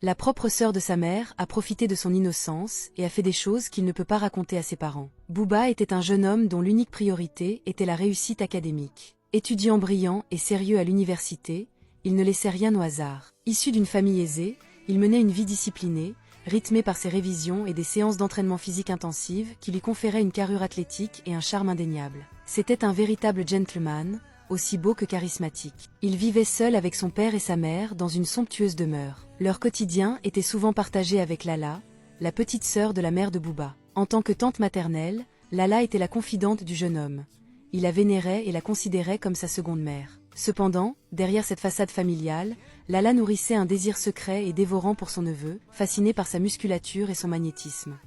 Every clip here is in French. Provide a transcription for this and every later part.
La propre sœur de sa mère a profité de son innocence et a fait des choses qu'il ne peut pas raconter à ses parents. Booba était un jeune homme dont l'unique priorité était la réussite académique. Étudiant brillant et sérieux à l'université, il ne laissait rien au hasard. Issu d'une famille aisée, il menait une vie disciplinée, rythmée par ses révisions et des séances d'entraînement physique intensives qui lui conféraient une carrure athlétique et un charme indéniable. C'était un véritable gentleman, aussi beau que charismatique. Il vivait seul avec son père et sa mère dans une somptueuse demeure. Leur quotidien était souvent partagé avec Lala, la petite sœur de la mère de Booba. En tant que tante maternelle, Lala était la confidente du jeune homme. Il la vénérait et la considérait comme sa seconde mère. Cependant, derrière cette façade familiale, Lala nourrissait un désir secret et dévorant pour son neveu, fasciné par sa musculature et son magnétisme.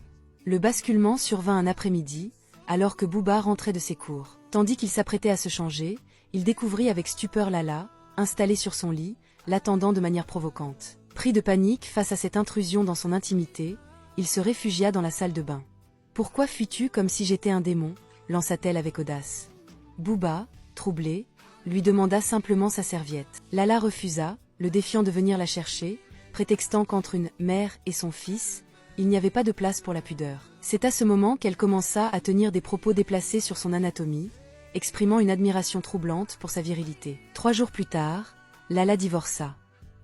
Le basculement survint un après-midi, alors que Booba rentrait de ses cours. Tandis qu'il s'apprêtait à se changer, il découvrit avec stupeur Lala, installée sur son lit, l'attendant de manière provocante. Pris de panique face à cette intrusion dans son intimité, il se réfugia dans la salle de bain. « Pourquoi fuis-tu comme si j'étais un démon ?» lança-t-elle avec audace. Booba, troublé, lui demanda simplement sa serviette. Lala refusa, le défiant de venir la chercher, prétextant qu'entre une mère et son fils, il n'y avait pas de place pour la pudeur. C'est à ce moment qu'elle commença à tenir des propos déplacés sur son anatomie, exprimant une admiration troublante pour sa virilité. 3 jours plus tard, Lala divorça.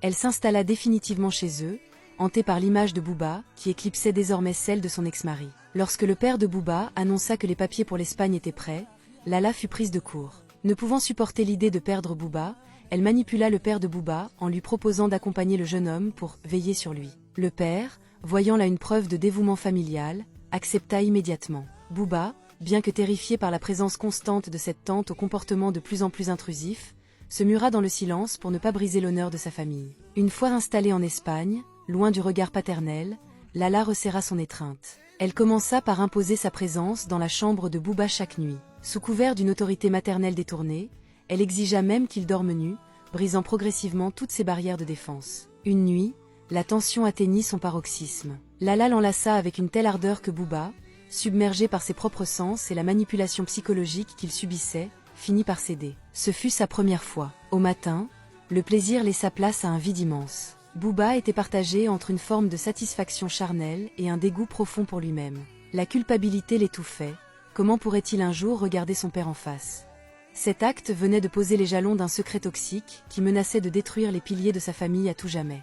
Elle s'installa définitivement chez eux, hantée par l'image de Booba, qui éclipsait désormais celle de son ex-mari. Lorsque le père de Booba annonça que les papiers pour l'Espagne étaient prêts, Lala fut prise de court. Ne pouvant supporter l'idée de perdre Booba, elle manipula le père de Booba en lui proposant d'accompagner le jeune homme pour veiller sur lui. Le père, voyant là une preuve de dévouement familial, accepta immédiatement. Booba, bien que terrifié par la présence constante de cette tante au comportement de plus en plus intrusif, se mura dans le silence pour ne pas briser l'honneur de sa famille. Une fois installée en Espagne, loin du regard paternel, Lala resserra son étreinte. Elle commença par imposer sa présence dans la chambre de Booba chaque nuit. Sous couvert d'une autorité maternelle détournée, elle exigea même qu'il dorme nu, brisant progressivement toutes ses barrières de défense. Une nuit, la tension atteignit son paroxysme. Lala l'enlaça avec une telle ardeur que Booba, submergé par ses propres sens et la manipulation psychologique qu'il subissait, finit par céder. Ce fut sa première fois. Au matin, le plaisir laissa place à un vide immense. Booba était partagé entre une forme de satisfaction charnelle et un dégoût profond pour lui-même. La culpabilité l'étouffait. Comment pourrait-il un jour regarder son père en face? Cet acte venait de poser les jalons d'un secret toxique qui menaçait de détruire les piliers de sa famille à tout jamais.